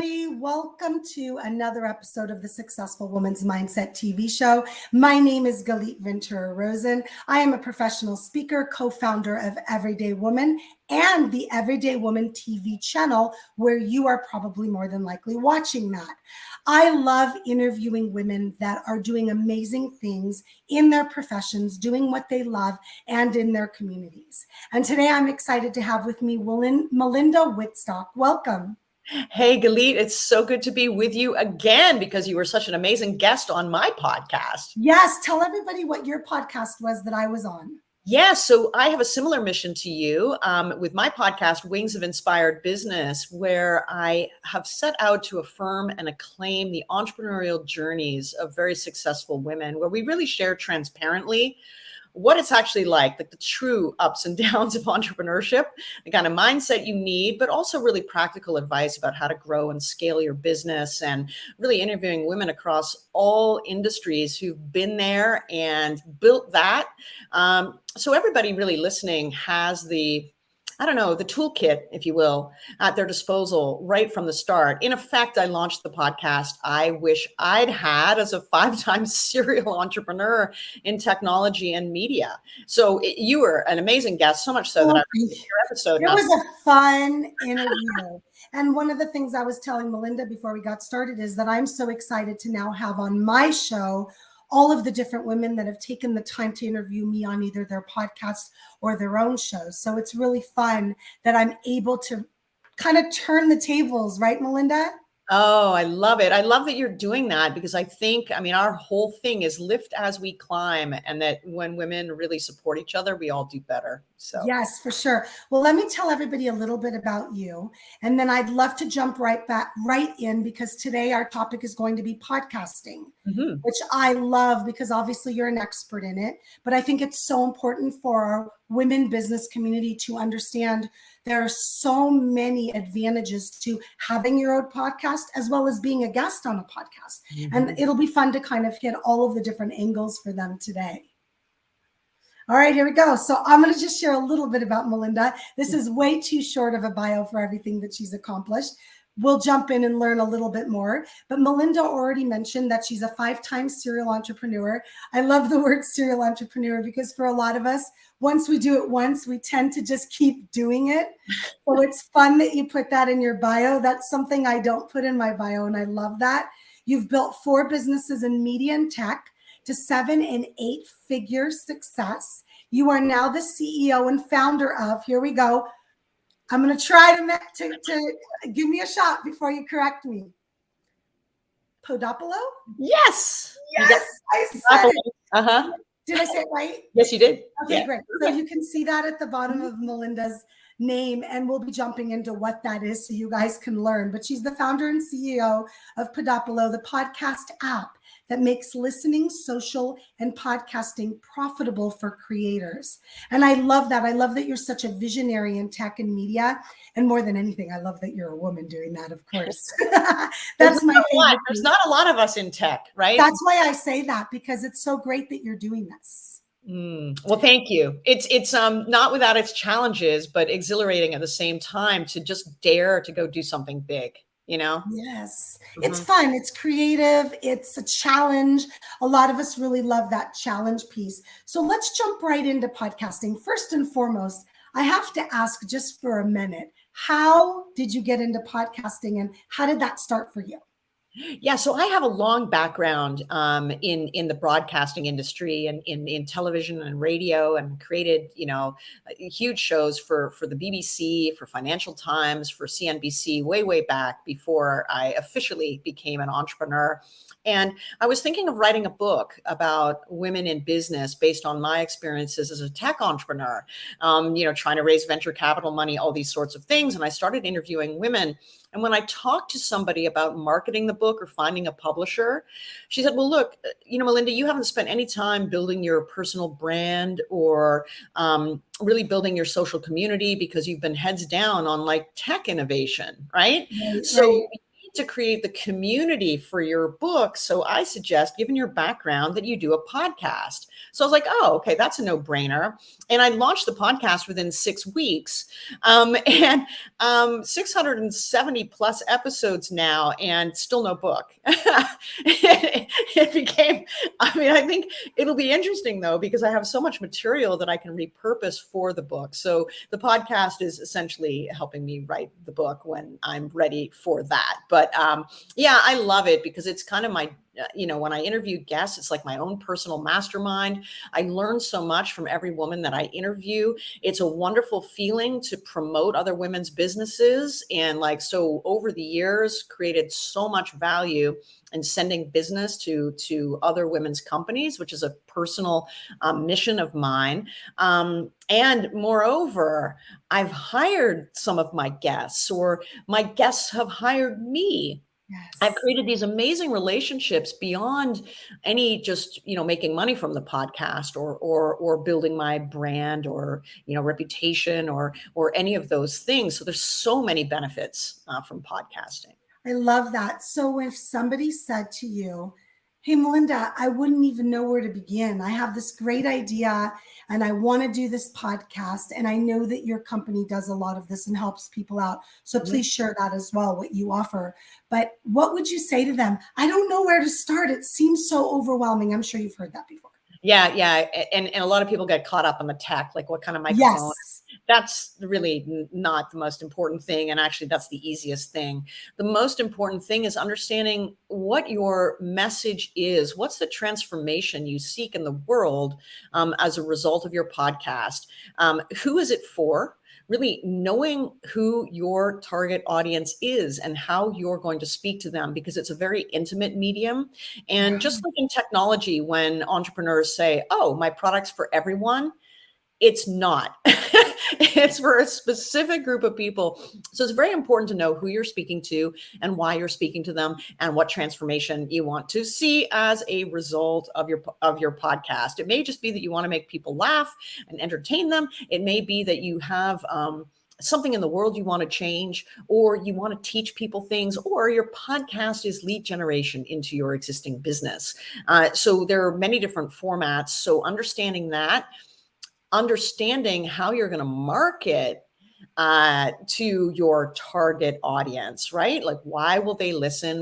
everybody. Welcome to another episode of the Successful Woman's Mindset TV show. My name is Galit Ventura-Rozen. I am a professional speaker, co-founder of Everyday Woman and the Everyday Woman TV channel, where you are probably more than likely watching that. I love interviewing women that are doing amazing things in their professions, doing what they love, and in their communities. And today I'm excited to have with me Melinda Wittstock. Welcome. Hey, Galit, it's so good to be with you again because you were such an amazing guest on my podcast. Yes, tell everybody what your podcast was that I was on. Yeah, so I have a similar mission to you with my podcast, Wings of Inspired Business, where I have set out to affirm and acclaim the entrepreneurial journeys of very successful women, where we really share transparently what it's actually like the true ups and downs of entrepreneurship, the kind of mindset you need, but also really practical advice about how to grow and scale your business, and really interviewing women across all industries who've been there and built that. So everybody really listening has the toolkit, if you will, at their disposal right from the start. In effect, I launched the podcast I wish I'd had as a 5-time serial entrepreneur in technology and media. So you were an amazing guest, so much so that I read your episode. It was a fun interview. And one of the things I was telling Melinda before we got started is that I'm so excited to now have on my show all of the different women that have taken the time to interview me on either their podcast or their own shows. So it's really fun that I'm able to kind of turn the tables, right, Melinda? Oh, I love it. I love that you're doing that because our whole thing is lift as we climb, and that when women really support each other, we all do better. So yes, for sure. Well, let me tell everybody a little bit about you, and then I'd love to jump right in because today our topic is going to be podcasting, which I love because obviously you're an expert in it, but I think it's so important for our women business community to understand there are so many advantages to having your own podcast as well as being a guest on a podcast. And it'll be fun to kind of hit all of the different angles for them today. All right, here we go. So I'm going to just share a little bit about Melinda. This is way too short of a bio for everything that she's accomplished. We'll jump in and learn a little bit more. But Melinda already mentioned that she's a 5-time serial entrepreneur. I love the word serial entrepreneur because for a lot of us, once we do it once, we tend to just keep doing it. So it's fun that you put that in your bio. That's something I don't put in my bio, and I love that. You've built 4 businesses in media and tech to 7- and 8-figure success. You are now the CEO and founder of, here we go, I'm going to try to give me a shot before you correct me. Podopolo? Yes. Yes, I said it. Did I say it right? Yes, you did. Okay, great. So you can see that at the bottom of Melinda's name, and we'll be jumping into what that is so you guys can learn. But she's the founder and CEO of Podopolo, the podcast app that makes listening, social, and podcasting profitable for creators. And I love that. I love that you're such a visionary in tech and media. And more than anything, I love that you're a woman doing that, of course. That's my favorite. There's not a lot of us in tech, right? That's why I say that, because it's so great that you're doing this. Well, thank you. It's not without its challenges, but exhilarating at the same time to just dare to go do something big. Yes, it's fun. It's creative. It's a challenge. A lot of us really love that challenge piece. So let's jump right into podcasting. First and foremost, I have to ask just for a minute, how did you get into podcasting and how did that start for you? Yeah, so I have a long background in the broadcasting industry and in television and radio, and created huge shows for the BBC, for Financial Times, for CNBC way back before I officially became an entrepreneur. And I was thinking of writing a book about women in business based on my experiences as a tech entrepreneur, trying to raise venture capital money, all these sorts of things. And I started interviewing women. And when I talked to somebody about marketing the book or finding a publisher, she said, well, look, Melinda, you haven't spent any time building your personal brand or really building your social community because you've been heads down on like tech innovation, right? So you need to create the community for your book. So I suggest, given your background, that you do a podcast. So I was like, oh, okay, that's a no-brainer. And I launched the podcast within 6 weeks, and 670 plus episodes now, and still no book. It became, I mean, I think it'll be interesting though, because I have so much material that I can repurpose for the book. So the podcast is essentially helping me write the book when I'm ready for that. But yeah, I love it because it's kind of my, when I interview guests, it's like my own personal mastermind. I learn so much from every woman that I interview. It's a wonderful feeling to promote other women's businesses. And like, so over the years, created so much value in sending business to other women's companies, which is a personal mission of mine. And moreover, I've hired some of my guests, or my guests have hired me. Yes. I've created these amazing relationships beyond any just, making money from the podcast or building my brand or, reputation or any of those things. So there's so many benefits from podcasting. I love that. So if somebody said to you, hey, Melinda, I wouldn't even know where to begin. I have this great idea and I want to do this podcast. And I know that your company does a lot of this and helps people out. So please share that as well, what you offer. But what would you say to them? I don't know where to start. It seems so overwhelming. I'm sure you've heard that before. Yeah. And a lot of people get caught up on the tech, like what kind of microphone. Yes. That's really not the most important thing. And actually, that's the easiest thing. The most important thing is understanding what your message is. What's the transformation you seek in the world as a result of your podcast? Who is it for? Really knowing who your target audience is and how you're going to speak to them, because it's a very intimate medium. And just like in technology, when entrepreneurs say, oh, my product's for everyone, it's not. It's for a specific group of people. So it's very important to know who you're speaking to and why you're speaking to them and what transformation you want to see as a result of your podcast. It may just be that you want to make people laugh and entertain them. It may be that you have something in the world you want to change, or you want to teach people things, or your podcast is lead generation into your existing business. So there are many different formats. So understanding that, understanding how you're going to market to your target audience, right? Like, why will they listen?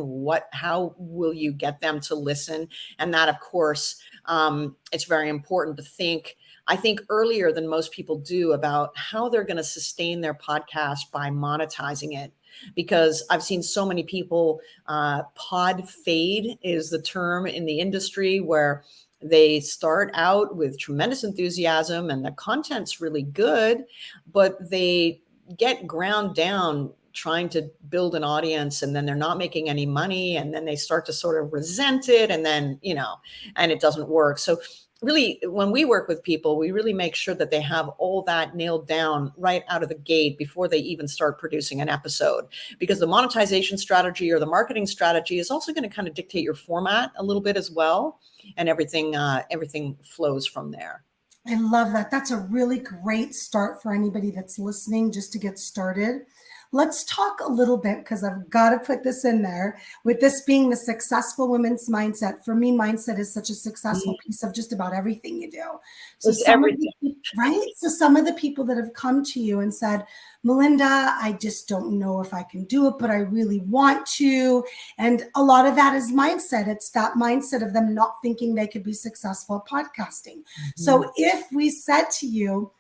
How will you get them to listen? And that, of course, it's very important to think, I think, earlier than most people do about how they're going to sustain their podcast by monetizing it. Because I've seen so many people, pod fade is the term in the industry, where they start out with tremendous enthusiasm and the content's really good, but they get ground down trying to build an audience, and then they're not making any money, and then they start to sort of resent it, and then, and it doesn't work. So really, when we work with people, we really make sure that they have all that nailed down right out of the gate before they even start producing an episode, because the monetization strategy or the marketing strategy is also going to kind of dictate your format a little bit as well. And everything flows from there. I love that. That's a really great start for anybody that's listening, just to get started. Let's talk a little bit, because I've got to put this in there, with this being the successful women's mindset. For me, mindset is such a successful piece of just about everything you do. So some of the people that have come to you and said, Melinda, I just don't know if I can do it, but I really want to. And a lot of that is mindset. It's that mindset of them not thinking they could be successful at podcasting. So if we said to you,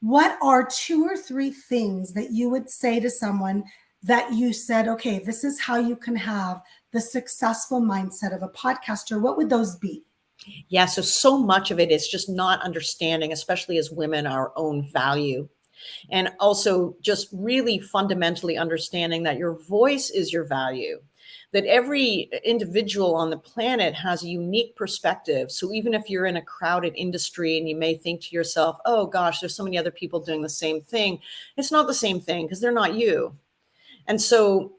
what are 2 or 3 things that you would say to someone that you said, okay, this is how you can have the successful mindset of a podcaster? What would those be? Yeah, so much of it is just not understanding, especially as women, our own value. And also just really fundamentally understanding that your voice is your value, that every individual on the planet has a unique perspective. So even if you're in a crowded industry and you may think to yourself, oh gosh, there's so many other people doing the same thing, it's not the same thing, because they're not you. And so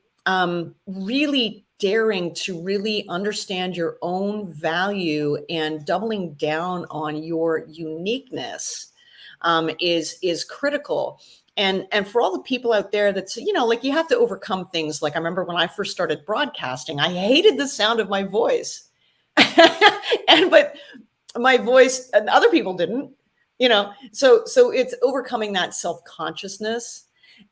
really daring to really understand your own value and doubling down on your uniqueness is critical. And for all the people out there that's, like you have to overcome things. Like I remember when I first started broadcasting, I hated the sound of my voice. But my voice and other people didn't, so it's overcoming that self-consciousness.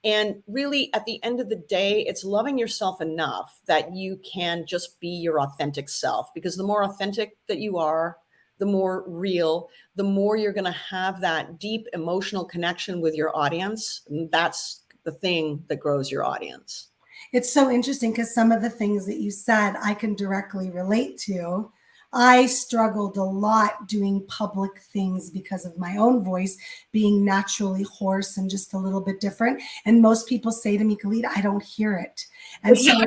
And really at the end of the day, it's loving yourself enough that you can just be your authentic self, because the more authentic that you are, the more real, the more you're going to have that deep emotional connection with your audience. And that's the thing that grows your audience. It's so interesting because some of the things that you said, I can directly relate to. I struggled a lot doing public things because of my own voice being naturally hoarse and just a little bit different. And most people say to me, Galit, I don't hear it. And so,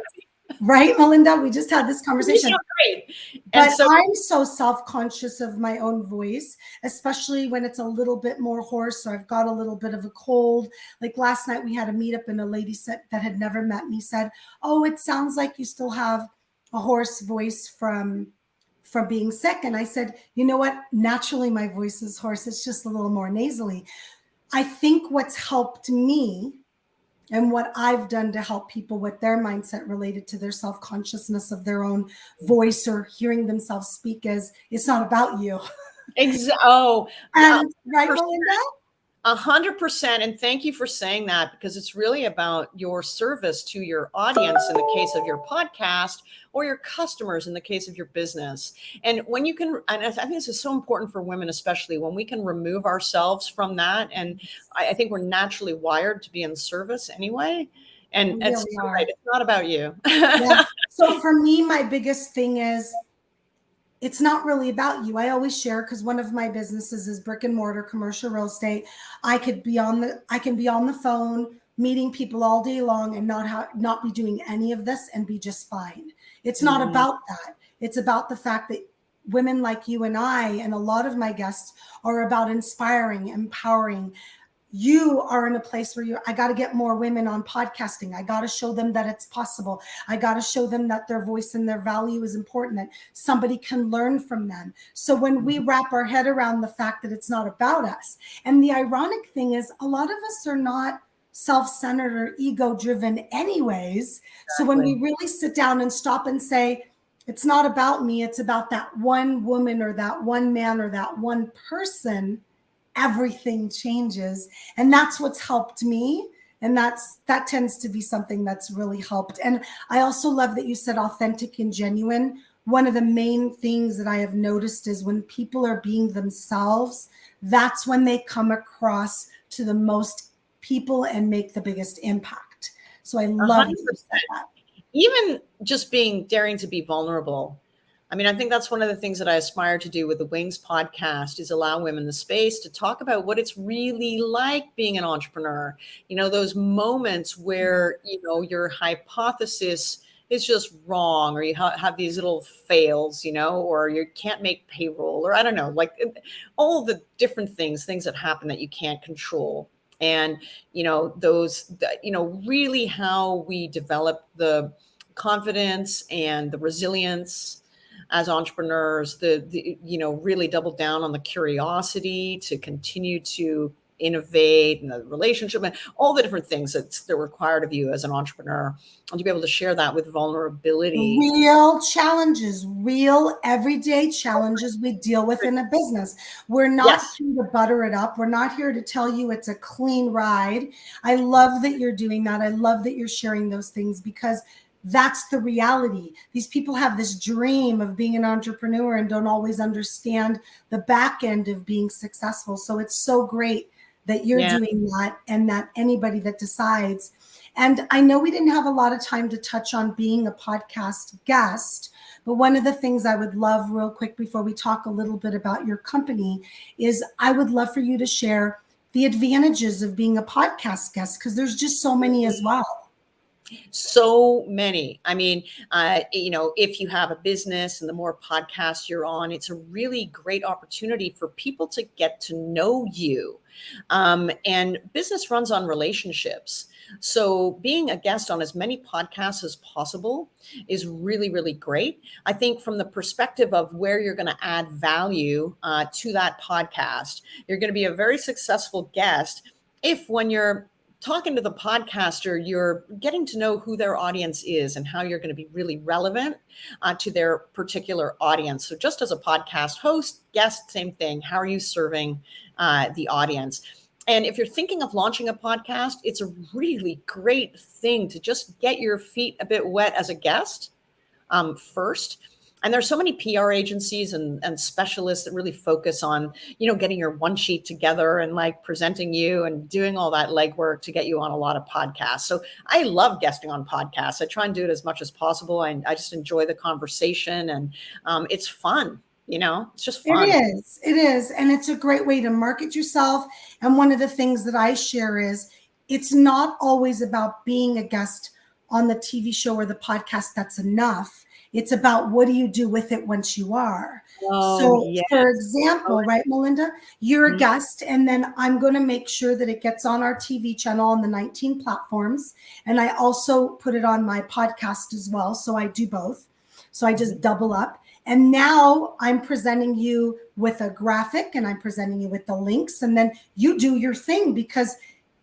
right, Melinda, we just had this conversation. Great. But I'm so self-conscious of my own voice, especially when it's a little bit more hoarse or I've got a little bit of a cold. Like last night we had a meetup and a lady said that had never met me said, oh, it sounds like you still have a hoarse voice from being sick. And I said, you know what? Naturally, my voice is hoarse. It's just a little more nasally. I think what's helped me and what I've done to help people with their mindset related to their self-consciousness of their own voice or hearing themselves speak is it's not about you. Oh, and right, Melinda? 100%. And thank you for saying that, because it's really about your service to your audience in the case of your podcast, or your customers in the case of your business. And when you can, and I think this is so important for women, especially when we can remove ourselves from that. And I think we're naturally wired to be in service anyway. And it's right. It's not about you. Yeah. So for me, my biggest thing is, it's not really about you. I always share, because one of my businesses is brick and mortar commercial real estate. I can be on the phone meeting people all day long and not be doing any of this and be just fine. It's not about that. It's about the fact that women like you and I, and a lot of my guests, are about inspiring, empowering. You are in a place where I got to get more women on podcasting. I got to show them that it's possible. I got to show them that their voice and their value is important, that somebody can learn from them. So when we wrap our head around the fact that it's not about us, and the ironic thing is a lot of us are not self-centered or ego-driven anyways. Exactly. So when we really sit down and stop and say, it's not about me, it's about that one woman or that one man or that one person, everything changes. And that's what's helped me. And that tends to be something that's really helped. And I also love that you said authentic and genuine. One of the main things that I have noticed is when people are being themselves, that's when they come across to the most people and make the biggest impact. So I love that. Even just daring to be vulnerable. I mean, I think that's one of the things that I aspire to do with the Wings podcast, is allow women the space to talk about what it's really like being an entrepreneur. Those moments where, your hypothesis is just wrong, or you have these little fails, or you can't make payroll, or I don't know, like all the different things that happen that you can't control. And, really how we develop the confidence and the resilience as entrepreneurs, really double down on the curiosity to continue to innovate, and the relationship and all the different things that are required of you as an entrepreneur, and to be able to share that with vulnerability. Real challenges, real everyday challenges we deal with in a business. We're not here to butter it up. We're not here to tell you it's a clean ride. I love that you're doing that. I love that you're sharing those things, because that's the reality. These people have this dream of being an entrepreneur and don't always understand the back end of being successful. So it's so great that you're doing that, and that anybody that decides. And I know we didn't have a lot of time to touch on being a podcast guest, but one of the things I would love real quick before we talk a little bit about your company is I would love for you to share the advantages of being a podcast guest, because there's just so many as well. So many. I mean, if you have a business and the more podcasts you're on, it's a really great opportunity for people to get to know you. And business runs on relationships. So being a guest on as many podcasts as possible is really, really great. I think from the perspective of where you're going to add value to that podcast, you're going to be a very successful guest if, when you're talking to the podcaster, you're getting to know who their audience is and how you're going to be really relevant to their particular audience. So just as a podcast host, guest, same thing. How are you serving the audience? And if you're thinking of launching a podcast, it's a really great thing to just get your feet a bit wet as a guest first. And there's so many PR agencies and specialists that really focus on, getting your one sheet together and like presenting you and doing all that legwork to get you on a lot of podcasts. So I love guesting on podcasts. I try and do it as much as possible. I just enjoy the conversation, and it's fun. It's just fun. It is. And it's a great way to market yourself. And one of the things that I share is it's not always about being a guest on the TV show or the podcast. That's enough. It's about what do you do with it once you are. Yes. For example, right, Melinda, you're a guest, and then I'm going to make sure that it gets on our TV channel on the 19 platforms. And I also put it on my podcast as well. So I do both. So I just double up. And now I'm presenting you with a graphic, and I'm presenting you with the links, and then you do your thing, because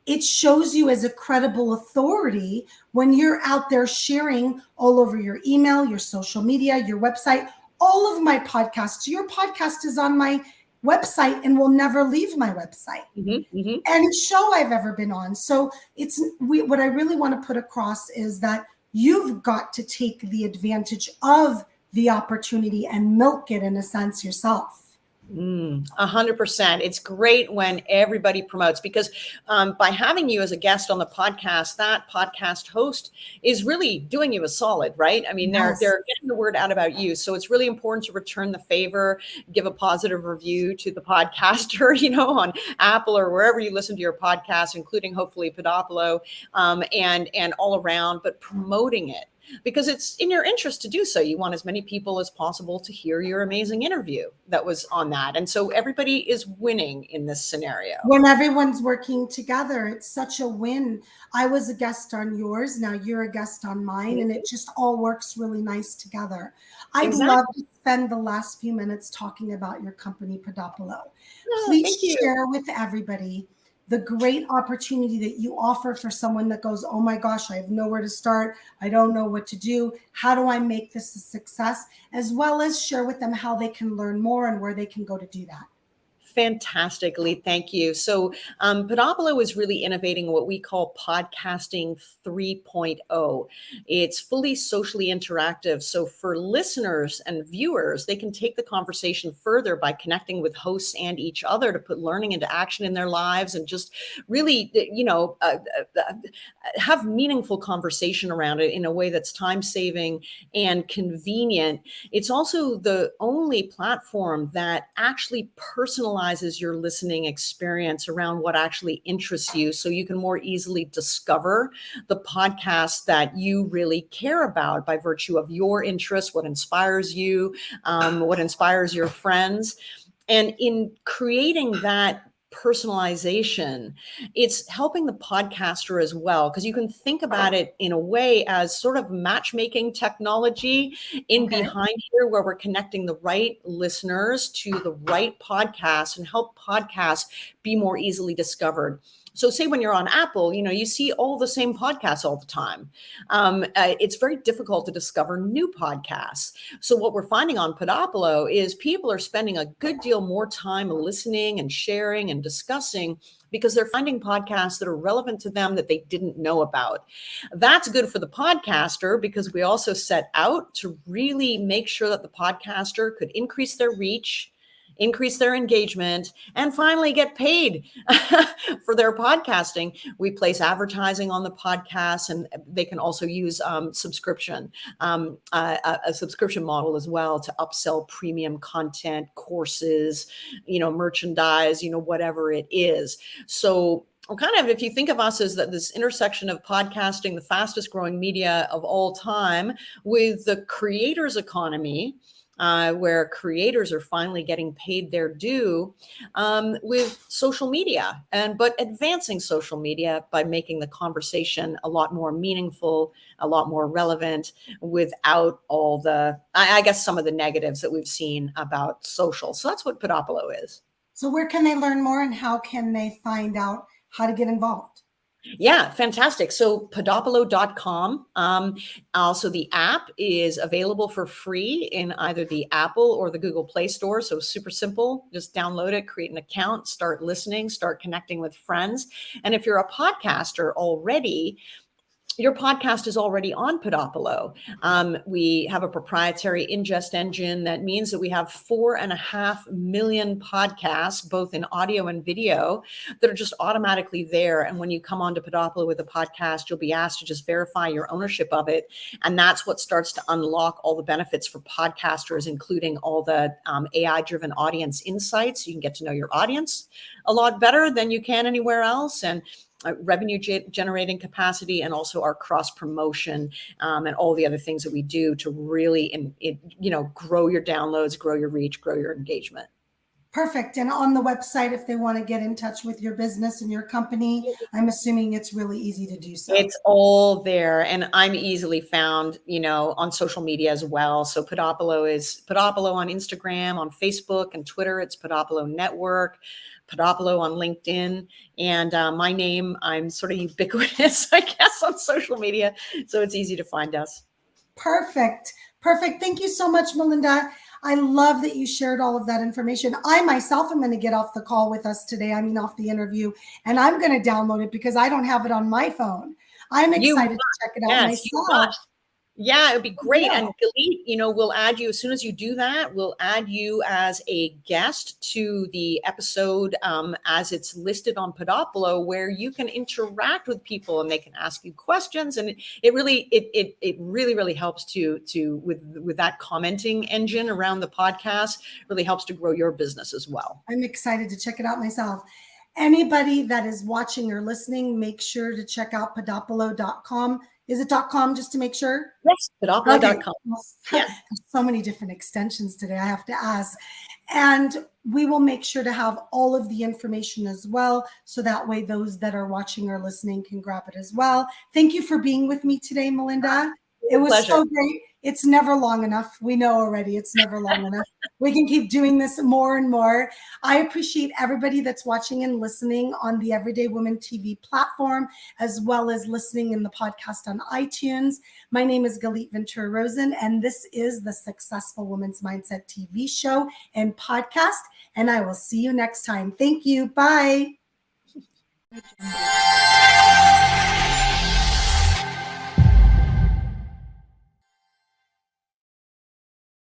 it shows you as a credible authority when you're out there sharing all over your email, your social media, your website, all of my podcasts. Your podcast is on my website and will never leave my website. Any show I've ever been on. So what I really want to put across is that you've got to take the advantage of the opportunity and milk it in a sense yourself. 100%. It's great when everybody promotes, because by having you as a guest on the podcast, that podcast host is really doing you a solid, right? I mean, they're getting the word out about you. So it's really important to return the favor, give a positive review to the podcaster, on Apple or wherever you listen to your podcast, including hopefully Podopolo, and all around, but promoting it, because it's in your interest to do so. You want as many people as possible to hear your amazing interview that was on that. And so everybody is winning in this scenario. When everyone's working together, it's such a win. I was a guest on yours. Now you're a guest on mine, and it just all works really nice together. I'd love to spend the last few minutes talking about your company, Podopolo. Please share with everybody the great opportunity that you offer for someone that goes, oh my gosh, I have nowhere to start. I don't know what to do. How do I make this a success? As well as share with them how they can learn more and where they can go to do that. Fantastically. Thank you. So Podopolo is really innovating what we call podcasting 3.0. It's fully socially interactive. So for listeners and viewers, they can take the conversation further by connecting with hosts and each other to put learning into action in their lives, and just really, have meaningful conversation around it in a way that's time-saving and convenient. It's also the only platform that actually personalizes your listening experience around what actually interests you, so you can more easily discover the podcasts that you really care about by virtue of your interests, what inspires you, what inspires your friends. And in creating that personalization, it's helping the podcaster as well, because you can think about it in a way as sort of matchmaking technology in behind here, where we're connecting the right listeners to the right podcasts and help podcasts be more easily discovered. So say when you're on Apple, you see all the same podcasts all the time. It's very difficult to discover new podcasts. So what we're finding on Podopolo is people are spending a good deal more time listening and sharing and discussing, because they're finding podcasts that are relevant to them that they didn't know about. That's good for the podcaster, because we also set out to really make sure that the podcaster could increase their reach, increase their engagement, and finally get paid for their podcasting. We place advertising on the podcast, and they can also use a subscription model as well to upsell premium content, courses, merchandise, whatever it is. So kind of, if you think of us as this intersection of podcasting, the fastest growing media of all time, with the creators economy, where creators are finally getting paid their due, with social media, but advancing social media by making the conversation a lot more meaningful, a lot more relevant, without all the, I guess, some of the negatives that we've seen about social. So that's what Podopolo is. So where can they learn more, and how can they find out how to get involved? Yeah, fantastic. So podopolo.com. Also, the app is available for free in either the Apple or the Google Play Store. So super simple. Just download it, create an account, start listening, start connecting with friends. And if you're a podcaster already, your podcast is already on Podopolo. We have a proprietary ingest engine that means that we have 4.5 million podcasts, both in audio and video, that are just automatically there. And when you come onto Podopolo with a podcast, you'll be asked to just verify your ownership of it. And that's what starts to unlock all the benefits for podcasters, including all the AI-driven audience insights. You can get to know your audience a lot better than you can anywhere else. And revenue generating capacity, and also our cross promotion and all the other things that we do to really, grow your downloads, grow your reach, grow your engagement. Perfect. And on the website, if they want to get in touch with your business and your company, I'm assuming it's really easy to do so. It's all there, and I'm easily found, on social media as well. So Podopolo is Podopolo on Instagram, on Facebook and Twitter. It's Podopolo Network. Podopolo on LinkedIn, and my name, I'm sort of ubiquitous, I guess, on social media. So it's easy to find us. Perfect. Thank you so much, Melinda. I love that you shared all of that information. I myself am going to get off the call with us today. Off the interview, and I'm going to download it because I don't have it on my phone. I'm excited to check it out myself. Yeah, it would be great. Yeah. And Galit, we'll add you as soon as you do that. We'll add you as a guest to the episode as it's listed on Podopolo, where you can interact with people and they can ask you questions. And it really helps to with that commenting engine around the podcast. Really helps to grow your business as well. I'm excited to check it out myself. Anybody that is watching or listening, make sure to check out podopolo.com. Is it .com just to make sure? Yes, podopolo.com. Okay. Yeah. So many different extensions today, I have to ask. And we will make sure to have all of the information as well, so that way those that are watching or listening can grab it as well. Thank you for being with me today, Melinda. It was pleasure. So great. It's never long enough. We know already it's never long enough. We can keep doing this more and more. I appreciate everybody that's watching and listening on the Everyday Woman TV platform, as well as listening in the podcast on iTunes. My name is Galit Ventura-Rozen, and this is the Successful Women's Mindset TV show and podcast. And I will see you next time. Thank you. Bye.